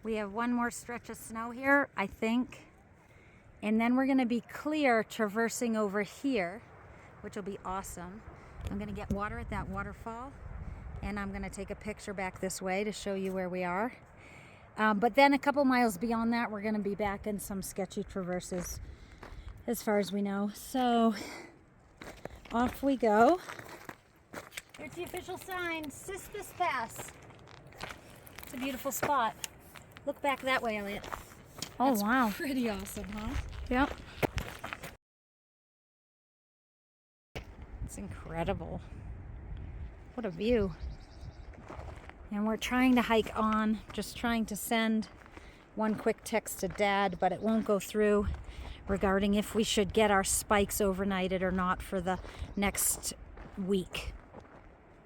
We have one more stretch of snow here, I think. And then we're gonna be clear traversing over here, which will be awesome. I'm gonna get water at that waterfall, and I'm gonna take a picture back this way to show you where we are. But then a couple miles beyond that, we're gonna be back in some sketchy traverses as far as we know. So off we go. Here's the official sign, Sispus Pass. It's a beautiful spot. Look back that way, Elliot. Oh, that's wow. Pretty awesome, huh? Yep. It's incredible. What a view. And we're trying to hike on, just trying to send one quick text to Dad, but it won't go through regarding if we should get our spikes overnighted or not for the next week.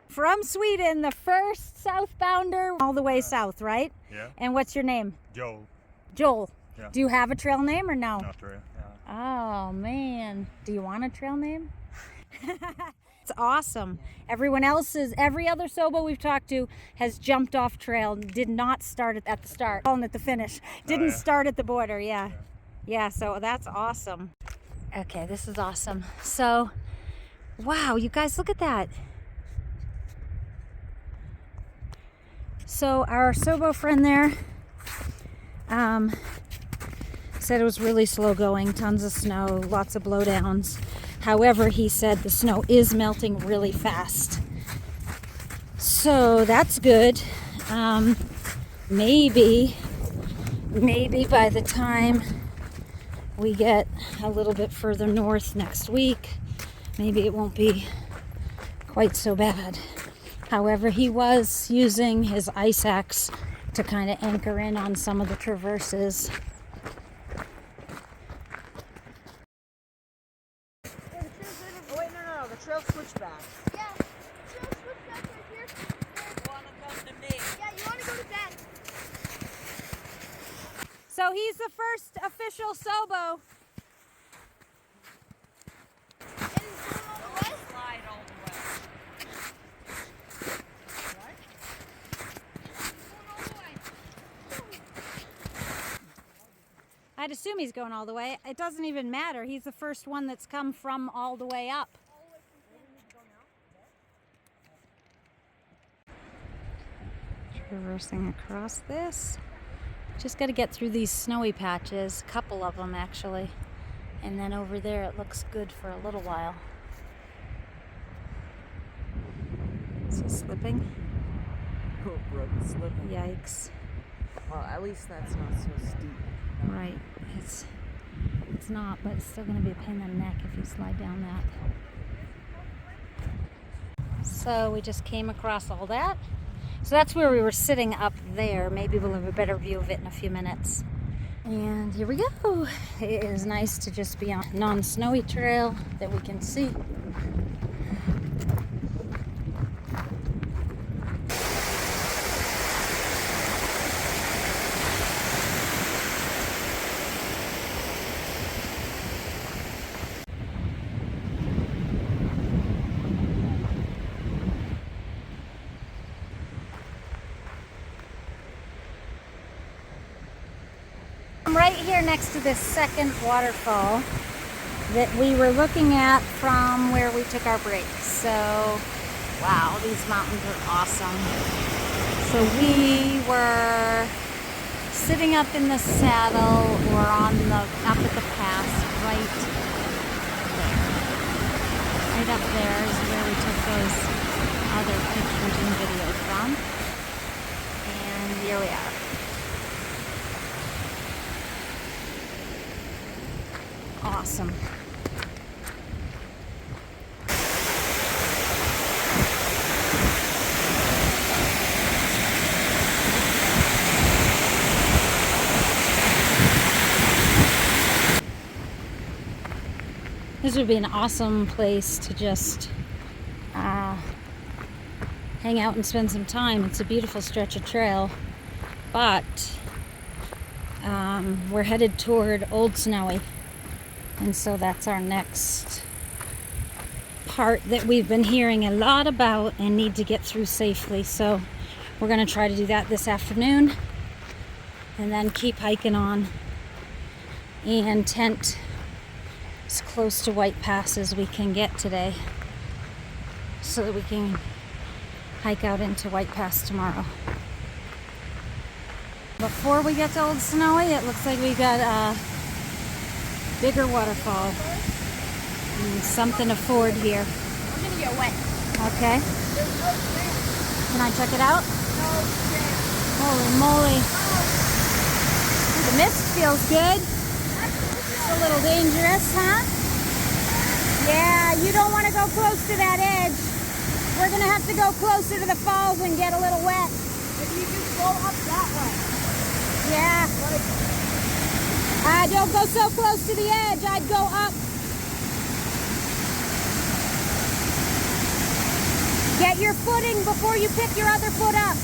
From Sweden, the first southbounder all the way south, right? Yeah. And what's your name? Joel. Joel. Yeah. Do you have a trail name or no? Not trail, yeah. Oh, man. Do you want a trail name? It's awesome. Every other Sobo we've talked to has jumped off trail, did not start at the start, and at the finish. Didn't start at the border, yeah. Yeah, so that's awesome. Okay, this is awesome. So, wow, you guys, look at that. So our Sobo friend there said it was really slow going, tons of snow, lots of blowdowns. However, he said the snow is melting really fast. So that's good. Maybe by the time we get a little bit further north next week, maybe it won't be quite so bad. However, he was using his ice axe to kind of anchor in on some of the traverses. Oh wait, no, the trail switched back. Yeah, the trail switched back right here. You wanna come to me? Yeah, you want to go to bed. So he's the first official Sobo. And he's going all the way. Slide all the way. What? Going all the way. I'd assume he's going all the way. It doesn't even matter. He's the first one that's come from all the way up. Traversing across this. Just got to get through these snowy patches, a couple of them actually. And then over there it looks good for a little while. Is he slipping? Oh, bro, it's slipping. Yikes. Well, at least that's not so steep. Right. It's not, but it's still going to be a pain in the neck if you slide down that. So we just came across all that. So that's where we were sitting up there. Maybe we'll have a better view of it in a few minutes. And here we go. It is nice to just be on a non-snowy trail that we can see. I'm right here next to this second waterfall that we were looking at from where we took our break. So, wow, these mountains are awesome. So we were sitting up in the saddle or up at the pass right there. Right up there is where we took those other pictures and videos from. And here we are. Awesome. This would be an awesome place to just hang out and spend some time. It's a beautiful stretch of trail, but we're headed toward Old Snowy. And so that's our next part that we've been hearing a lot about and need to get through safely. So we're going to try to do that this afternoon. and then keep hiking on and tent as close to White Pass as we can get today so that we can hike out into White Pass tomorrow. Before we get to Old Snowy, it looks like we got a bigger waterfall. And something to ford here. I'm gonna get wet. Okay. Can I check it out? Holy moly. The mist feels good. It's a little dangerous, huh? Yeah, you don't want to go close to that edge. We're going to have to go closer to the falls and get a little wet. If you just go up that way. Yeah. Don't go so close to the edge. I'd go up. Get your footing before you pick your other foot up.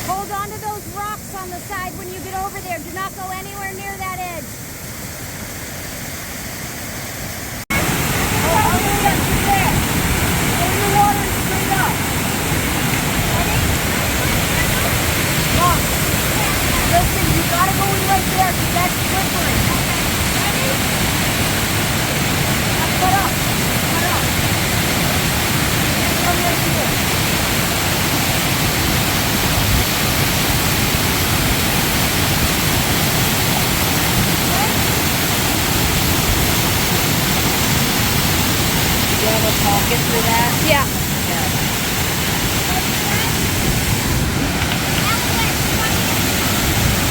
Hold on to those rocks on the side when you get over there. Do not go anywhere near that edge. Listen, you gotta go in right there because that's slippery. Cut up. Come right here. Do you have a pocket for that? Yeah.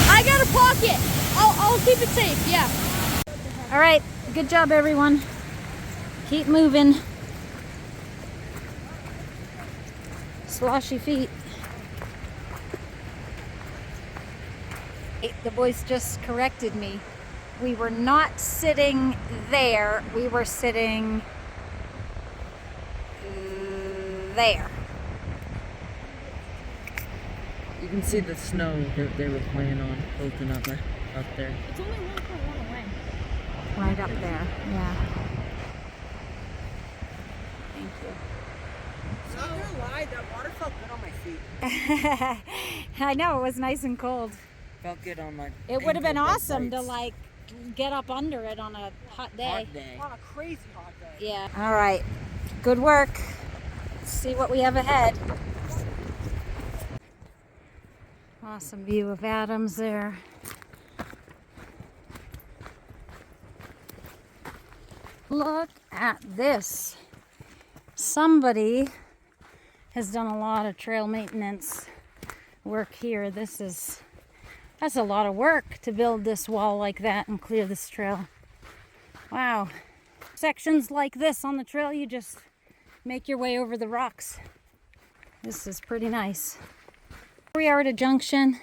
I got a pocket. I'll keep it safe. Yeah. All right, good job, everyone. Keep moving. Sloshy feet. The boys just corrected me. We were not sitting there. We were sitting there. You can see the snow that they were planning on opening up there. It's only 1.1 away. Right up there, yeah. Thank you. Not gonna lie, that water felt good on my feet. I know, it was nice and cold. Felt good on my. It would have been ankle awesome to tights. like get up under it on a hot day. Hot day. On a crazy hot day. Yeah. All right. Good work. Let's see what we have ahead. Awesome view of Adams there. Look at this. Somebody has done a lot of trail maintenance work here. That's a lot of work to build this wall like that and clear this trail. Wow. Sections like this on the trail, you just make your way over the rocks. This is pretty nice. We are at a junction.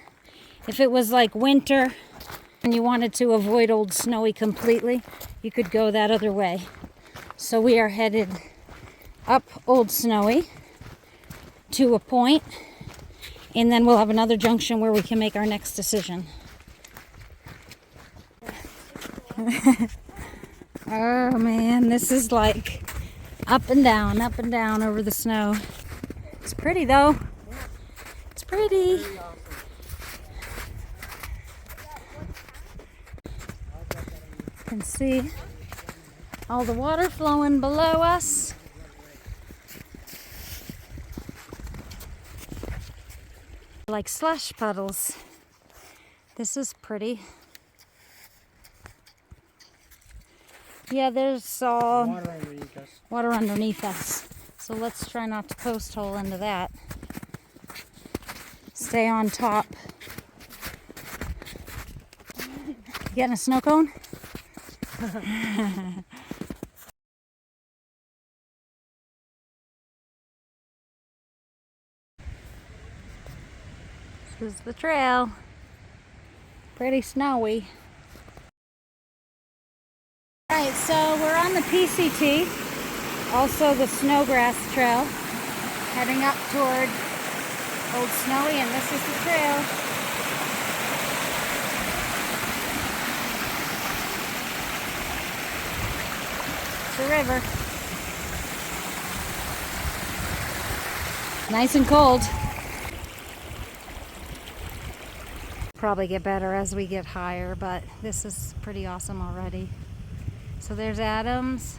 If it was like winter and you wanted to avoid Old Snowy completely, you could go that other way. So we are headed up Old Snowy to a point, and then we'll have another junction where we can make our next decision. Oh man, this is like up and down over the snow. It's pretty though. It's pretty. You can see all the water flowing below us. Like slush puddles. This is pretty. Yeah, there's water underneath us. So let's try not to post hole into that. Stay on top. You getting a snow cone? This is the trail. Pretty snowy. Alright, so we're on the PCT, also the Snowgrass Trail, heading up toward Old Snowy, and this is the trail. It's a river. Nice and cold. Probably get better as we get higher, but this is pretty awesome already. So there's Adams.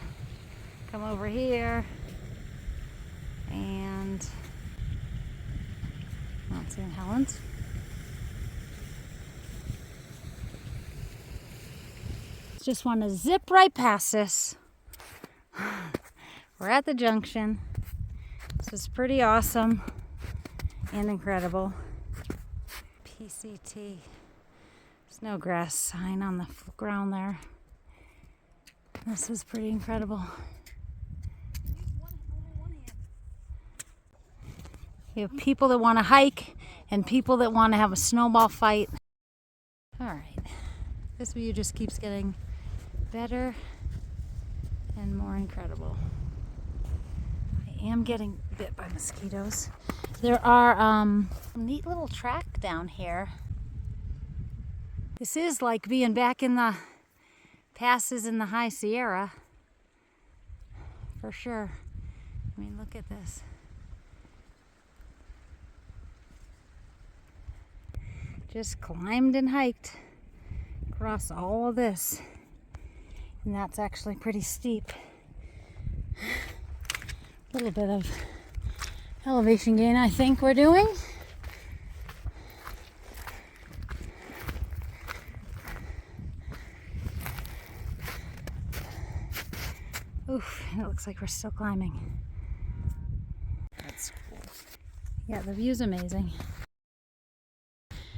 Come over here. And Mount St. Helens. Just want to zip right past this. We're at the junction. This is pretty awesome and incredible. PCT. There's no grass sign on the ground there. This is pretty incredible. We have people that want to hike and people that want to have a snowball fight. All right. This view just keeps getting better and more incredible. I am getting bit by mosquitoes. There are some neat little track down here. This is like being back in the passes in the High Sierra, for sure. I mean, look at this. Just climbed and hiked across all of this. And that's actually pretty steep. A little bit of elevation gain, I think we're doing. Oof, and it looks like we're still climbing. That's cool. Yeah, the view's amazing.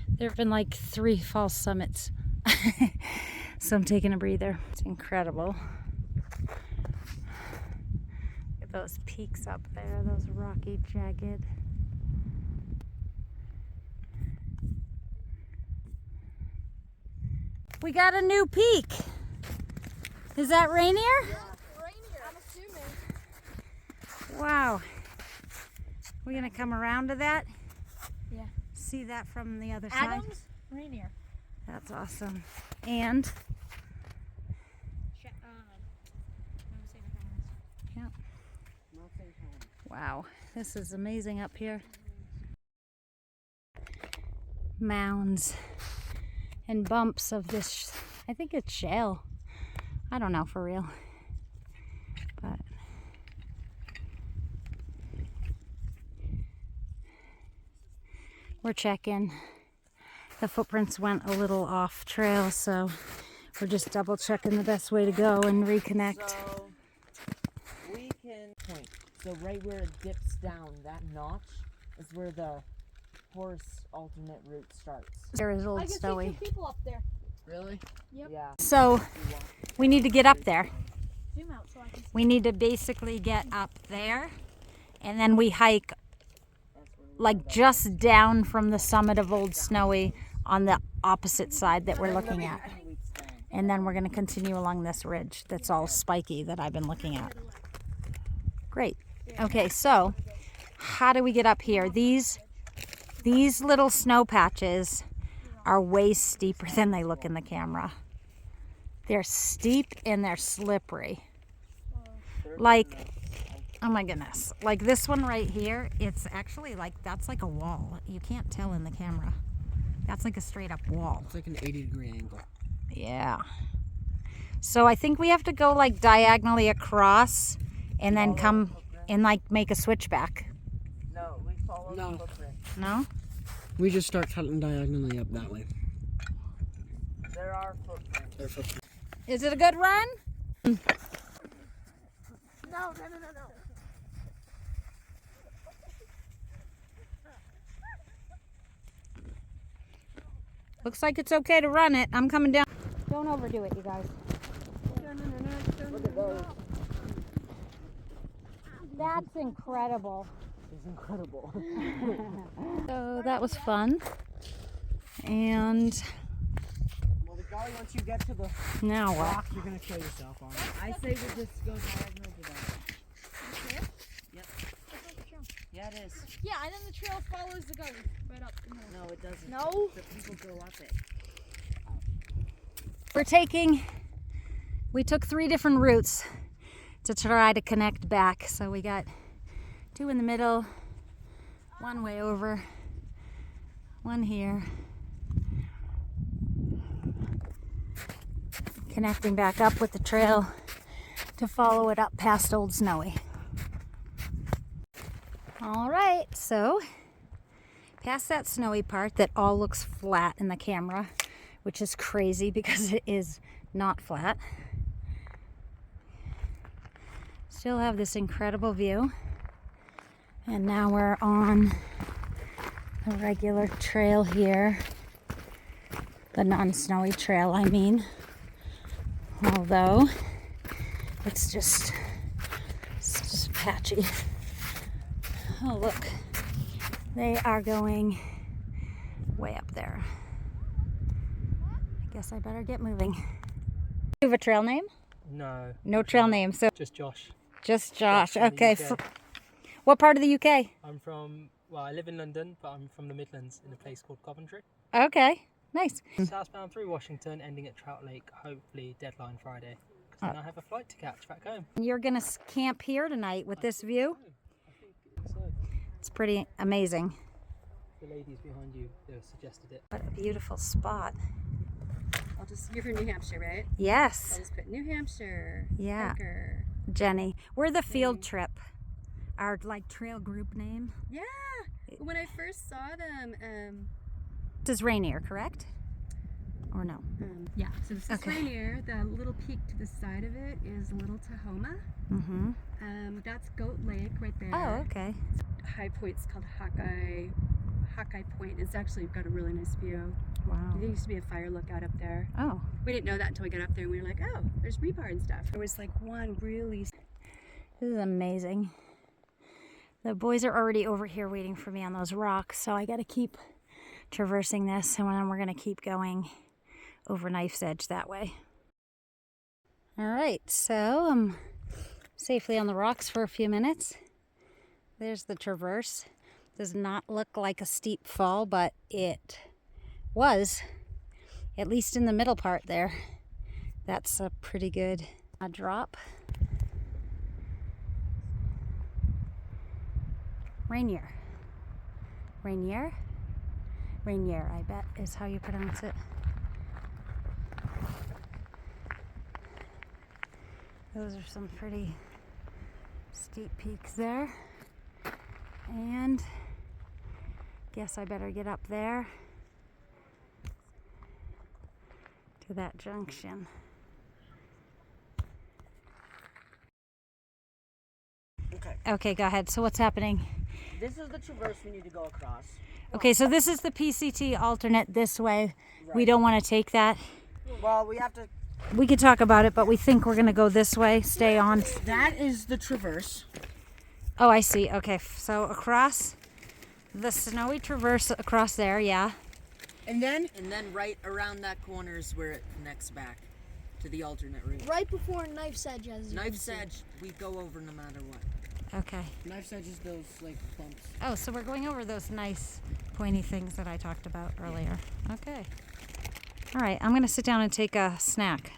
There have been like 3 false summits. So I'm taking a breather. It's incredible. Look at those peaks up there, those rocky, jagged. We got a new peak. Is that Rainier? Yeah, Rainier. I'm assuming. Wow. We're gonna come around to that? Yeah. See that from the other side? Adams, Rainier. That's awesome. And yeah. Wow, this is amazing up here. Mounds and bumps of this, I think it's shale. I don't know for real. But we're checking. The footprints went a little off trail, so we're just double checking the best way to go and reconnect. So we can point. So right where it dips down, that notch is where the horse alternate route starts. There is I Old can see Stowy. 2 people up there. Really? Yep. Yeah. So we need to get up there. Zoom out so I can see. We need to basically get up there, and then we hike like just down from the summit of Old Snowy on the opposite side that we're looking at. And then we're going to continue along this ridge that's all spiky that I've been looking at. Great. Okay, so how do we get up here? These little snow patches are way steeper than they look in the camera. They're steep and they're slippery. Like, oh my goodness. Like this one right here, it's actually like, that's like a wall. You can't tell in the camera. That's like a straight up wall. It's like an 80-degree angle. Yeah. So I think we have to go like diagonally across and then come and like make a switchback. No, we follow No. the footprint. No? We just start cutting diagonally up that way. There are footprints. Their footprint. Is it a good run? No. Looks like it's okay to run it. I'm coming down. Don't overdo it, you guys. Look at those. That's incredible. It's incredible. So that was fun. And Well, the guy, once you get to the now what? rock, you're going to kill yourself on it. I say we just go diagonal to that. Yep. Yeah, it is. Yeah, and then the trail follows the gutter right up the hill. No, it doesn't. No? The people go up it. We took 3 different routes to try to connect back. So we got 2 in the middle, One way over, one here. Connecting back up with the trail to follow it up past Old Snowy. All right, so past that snowy part that all looks flat in the camera, which is crazy because it is not flat. Still have this incredible view. And now we're on a regular trail here. The non-snowy trail, I mean. Although it's just patchy. Oh, look. They are going way up there. I guess I better get moving. Do you have a trail name? No. No trail name, so Just Josh. just Josh. from the Okay. UK. What part of the UK? I'm from, well, I live in London, but I'm from the Midlands in a place called Coventry. Okay, nice. Southbound through Washington, ending at Trout Lake, hopefully deadline Friday. Because then I have a flight to catch back home. You're gonna camp here tonight with this view? I think so. It's pretty amazing. The ladies behind you, they suggested it. What a beautiful spot. I'll just, you're from New Hampshire, right? Yes. I'll just put New Hampshire. Yeah. Parker. Jenny. We're the field trip. Our like trail group name. Yeah. When I first saw them, This is Rainier, correct? Or no? yeah. So this is Okay. Rainier. The little peak to the side of it is Little Tahoma. Mm-hmm. That's Goat Lake right there. Oh, okay. High point's called Hawkeye Point. It's actually got a really nice view. Wow. There used to be a fire lookout up there. Oh. We didn't know that until we got up there, and we were like, oh, there's rebar and stuff. There was like one really. This is amazing. The boys are already over here waiting for me on those rocks, so I gotta keep traversing this, and then we're gonna keep going over Knife's Edge that way. All right, so I'm safely on the rocks for a few minutes. There's the traverse. Does not look like a steep fall, but it was, at least in the middle part there. That's a pretty good drop. Rainier. Rainier? Rainier, I bet, is how you pronounce it. Those are some pretty steep peaks there. And guess I better get up there to that junction. Okay. Okay, go ahead. So what's happening? This is the traverse we need to go across. Okay, so this is the PCT alternate this way. We Right. don't want to take that. Well, we have to. We could talk about it, but we think we're going to go this way. Stay on. That is the traverse. Oh, I see. Okay, so across the snowy traverse across there, yeah. And then right around that corner is where it connects back to the alternate route. Right before Knife's Edge, as you can Knife's see. Edge, we go over no matter what. Okay. Knife's Edge is those like bumps. Oh, so we're going over those nice pointy things that I talked about earlier. Okay. All right, I'm going to sit down and take a snack.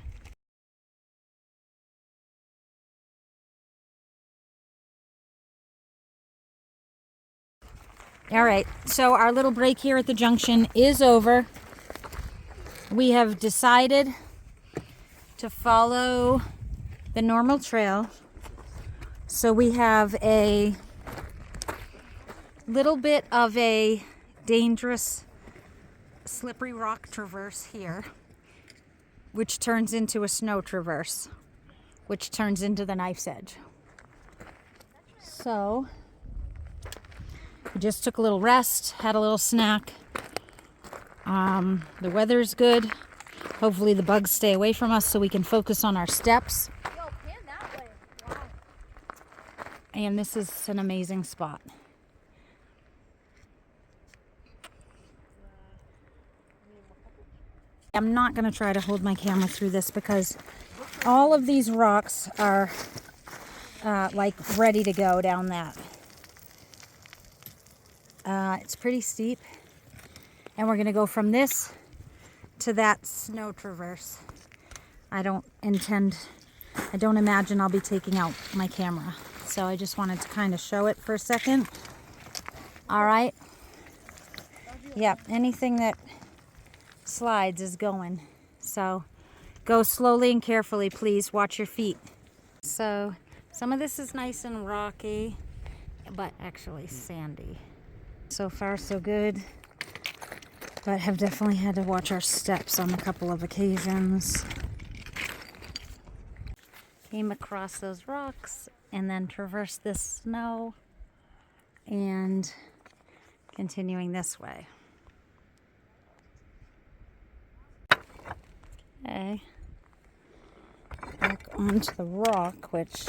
All right, so our little break here at the junction is over. We have decided to follow the normal trail. So we have a little bit of a dangerous slippery rock traverse here, which turns into a snow traverse, which turns into the Knife's Edge. So we just took a little rest, had a little snack. The weather's good. Hopefully the bugs stay away from us so we can focus on our steps. Yo, pan that way. Wow. And this is an amazing spot. I'm not going to try to hold my camera through this because all of these rocks are like ready to go down that. It's pretty steep. And we're going to go from this to that snow traverse. I don't imagine I'll be taking out my camera. So I just wanted to kind of show it for a second. All right. Yep, anything that slides is going. So go slowly and carefully, please. Watch your feet. So some of this is nice and rocky, but actually sandy. So far, so good. But have definitely had to watch our steps on a couple of occasions. Came across those rocks and then traversed this snow and continuing this way. Okay. Back onto the rock, which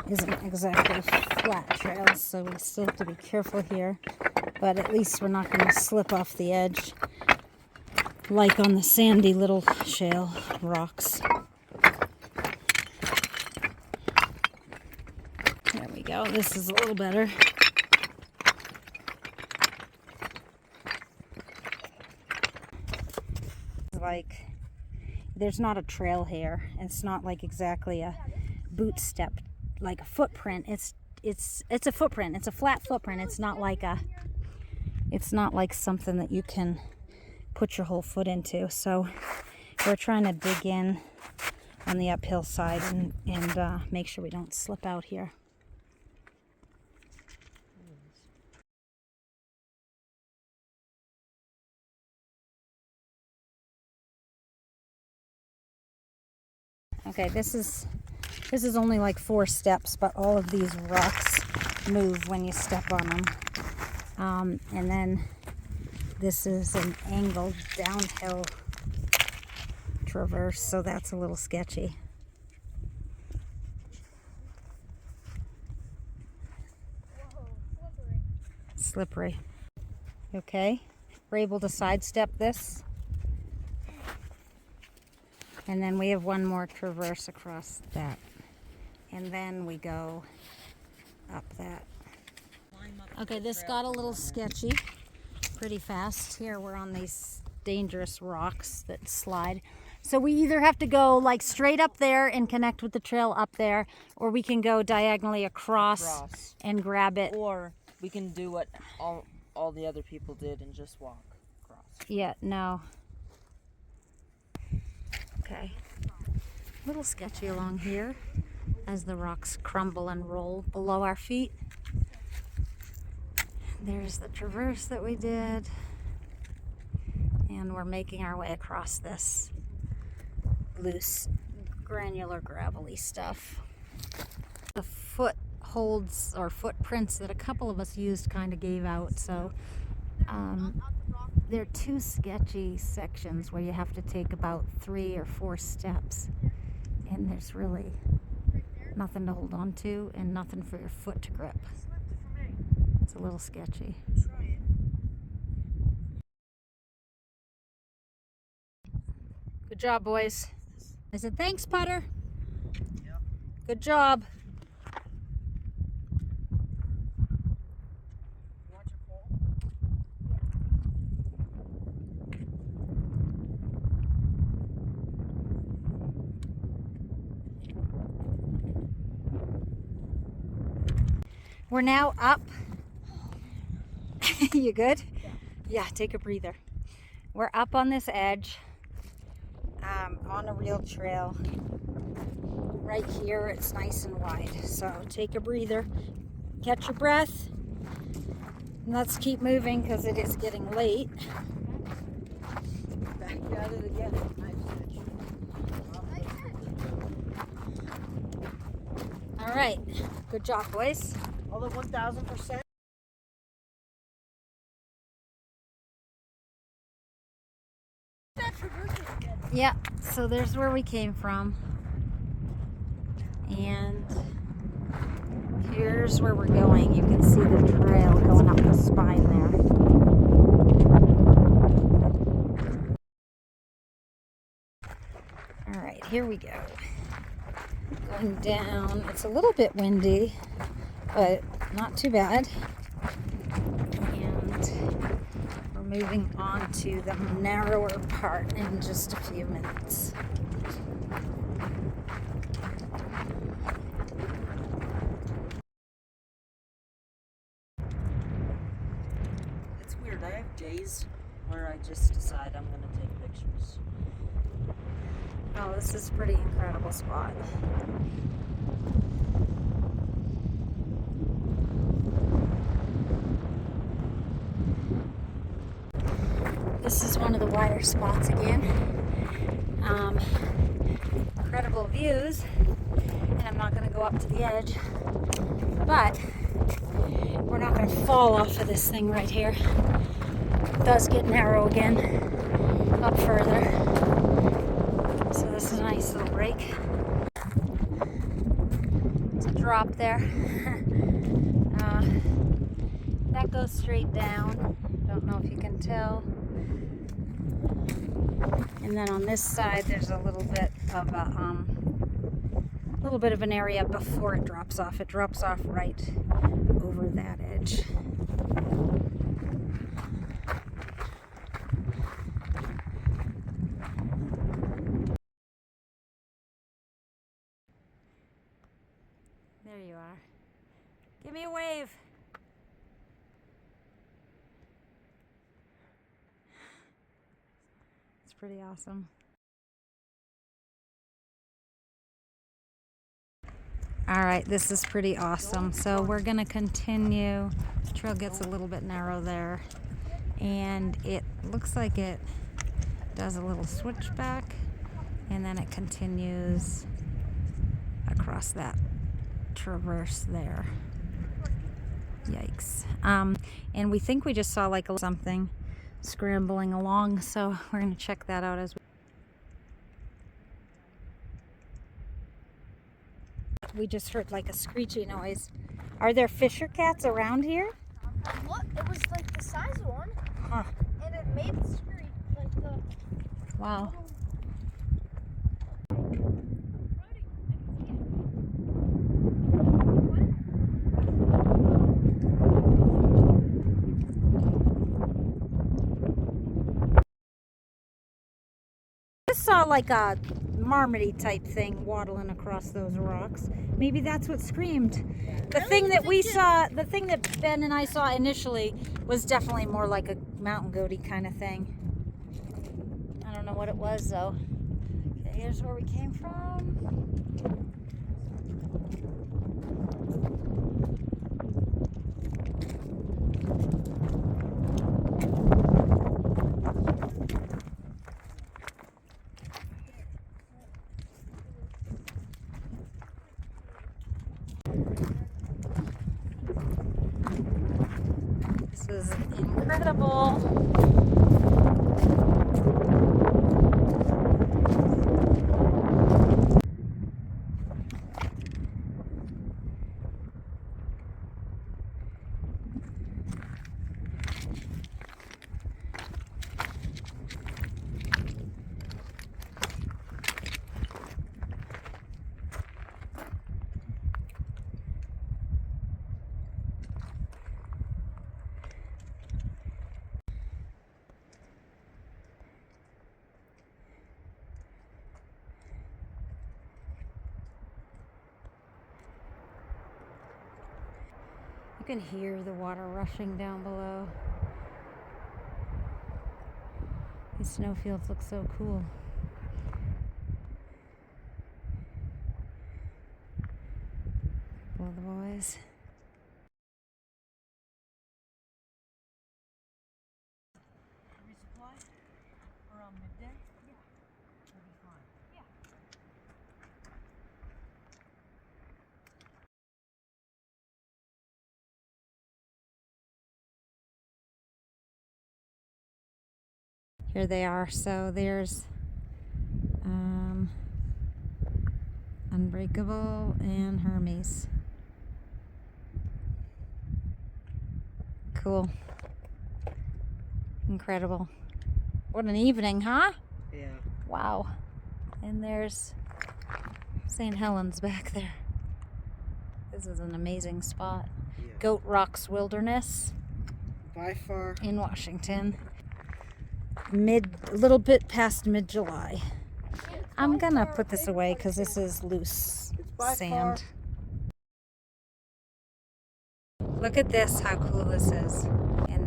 isn't exactly flat trail, so we still have to be careful here. But at least we're not going to slip off the edge like on the sandy little shale rocks. There we go. This is a little better. Like, there's not a trail here. It's not like exactly a boot step, like a footprint. It's a footprint. It's a flat footprint. It's not like something that you can put your whole foot into. So we're trying to dig in on the uphill side and make sure we don't slip out here. Okay, this is only like 4 steps, but all of these rocks move when you step on them. And then this is an angled downhill traverse, so that's a little sketchy. Slippery. Okay, we're able to sidestep this. And then we have one more traverse across that. And then we go up that. Okay, this got a little sketchy pretty fast. Here we're on these dangerous rocks that slide. So we either have to go like straight up there and connect with the trail up there, or we can go diagonally across. And grab it. Or we can do what all the other people did and just walk across. Yeah, no. Okay. A little sketchy along here as the rocks crumble and roll below our feet. There's the traverse that we did. And we're making our way across this loose, granular, gravelly stuff. The footholds or footprints that a couple of us used kind of gave out, so there are 2 sketchy sections where you have to take about 3 or 4 steps, and there's really nothing to hold on to and nothing for your foot to grip. It's a little sketchy. Good job, boys. I said, thanks, Putter. Yep. Good job. Watch your pole. We're now up. You good? Yeah, take a breather. We're up on this edge, on a real trail. Right here, it's nice and wide. So take a breather, catch your breath, and let's keep moving because it is getting late. Back at it again. All right, good job, boys. All the 1,000%. Yeah, so there's where we came from. And here's where we're going. You can see the trail going up the spine there. All right, here we go. Going down. It's a little bit windy, but not too bad. And we're moving on to the narrower part in just a few minutes. I have days where I just decide I'm gonna take pictures. Oh, this is a pretty incredible spot. This is one of the wider spots again. Incredible views, and I'm not going to go up to the edge, but we're not going to fall off of this thing right here. It does get narrow again up further, so this is a nice little break. It's a drop there. That goes straight down. Don't know if you can tell. And then on this side, there's a little bit of an area before it drops off. It drops off right over that edge. There you are. Give me a wave. It's pretty awesome. All right, this is pretty awesome. So we're gonna continue. The trail gets a little bit narrow there, and it looks like it does a little switchback, and then it continues across that traverse there. Yikes. And we think we just saw like something scrambling along, so we're gonna check that out as we just heard like a screechy noise. Are there fisher cats around here? Look, it was like the size of one, Huh. and it made the scree like the. Wow. I saw like a marmoty type thing waddling across those rocks. Maybe that's what screamed. The thing that we saw, the thing that Ben and I saw initially was definitely more like a mountain goaty kind of thing. I don't know what it was though. Okay, here's where we came from. This is incredible. You can hear the water rushing down below. These snowfields look so cool. All the boys. Resupply around midday? Yeah. That'll be fine. Here they are. So there's Unbreakable and Hermes. Cool. Incredible. What an evening, huh? Yeah. Wow. And there's St. Helens back there. This is an amazing spot. Yeah. Goat Rocks Wilderness By far. in Washington. A little bit past mid-July. I'm gonna put this away because this is loose It's by sand. Look at this, how cool this is. And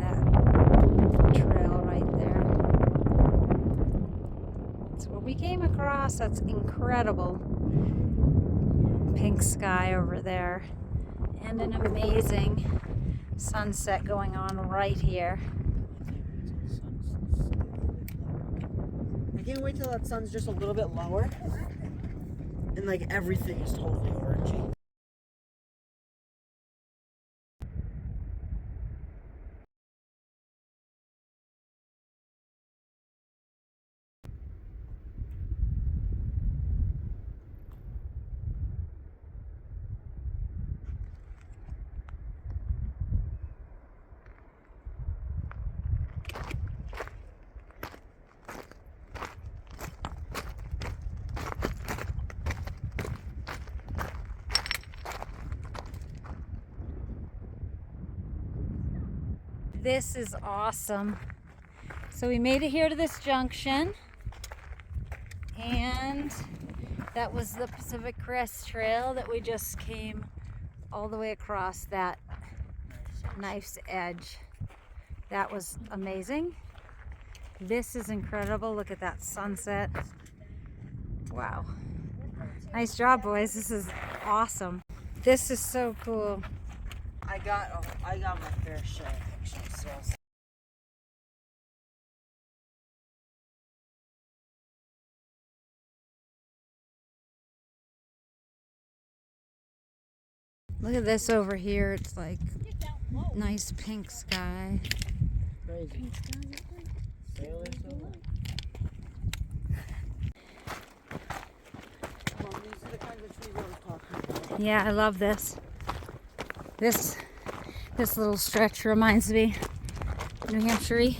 we came across. That's incredible. Pink sky over there. And an amazing sunset going on right here. I can't wait till that sun's just a little bit lower. And like everything is totally orangey. This is awesome. So we made it here to this junction, and that was the Pacific Crest Trail that we just came all the way across that knife's edge. That was amazing. This is incredible. Look at that sunset. Wow. Nice job, boys. This is awesome. This is so cool. I got my fair share of pictures, so Look at this over here. It's like nice pink sky. crazy. Sailors over. These are the kinds of trees I was talking about. Yeah, I love this. This little stretch reminds me of New Hampshire. Have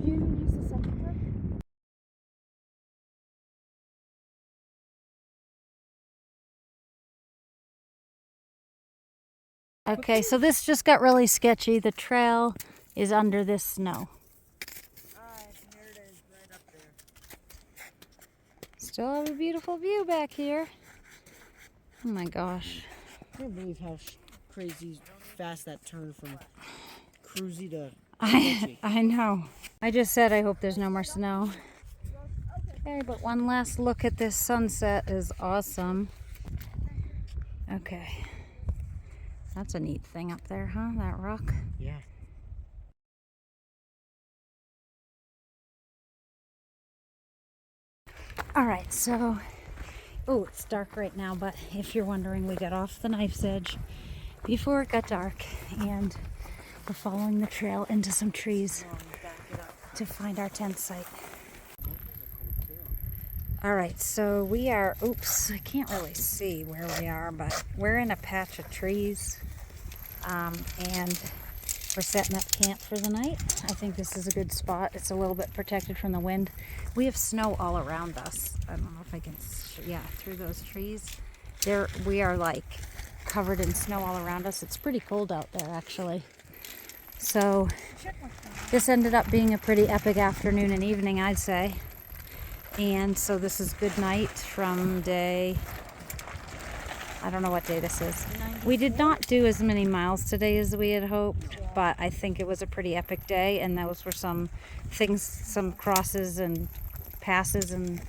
you even used the septic? Okay, so this just got really sketchy. The trail is under this snow. Here it is, right up there. Still have a beautiful view back here. Oh my gosh. I can't believe how crazy fast that turned from cruisy to I know. I just said I hope there's no more snow. Okay, but one last look at this sunset is awesome. Okay. That's a neat thing up there, huh? That rock. Yeah. All right, so, oh, it's dark right now, but if you're wondering, we got off the knife's edge before it got dark, and we're following the trail into some trees to find our tent site. All right, so we are, oops, I can't really see where we are, but we're in a patch of trees, and we're setting up camp for the night. I think this is a good spot. It's a little bit protected from the wind. We have snow all around us. I don't know if I can, yeah, through those trees. We are like covered in snow all around us. It's pretty cold out there, actually. So this ended up being a pretty epic afternoon and evening, I'd say. And so this is good night from day, I don't know what day this is. We did not do as many miles today as we had hoped, but I think it was a pretty epic day, and those were some things, some crosses and passes and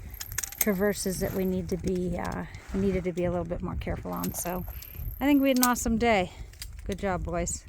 traverses that we needed to be a little bit more careful on. So I think we had an awesome day. Good job, boys.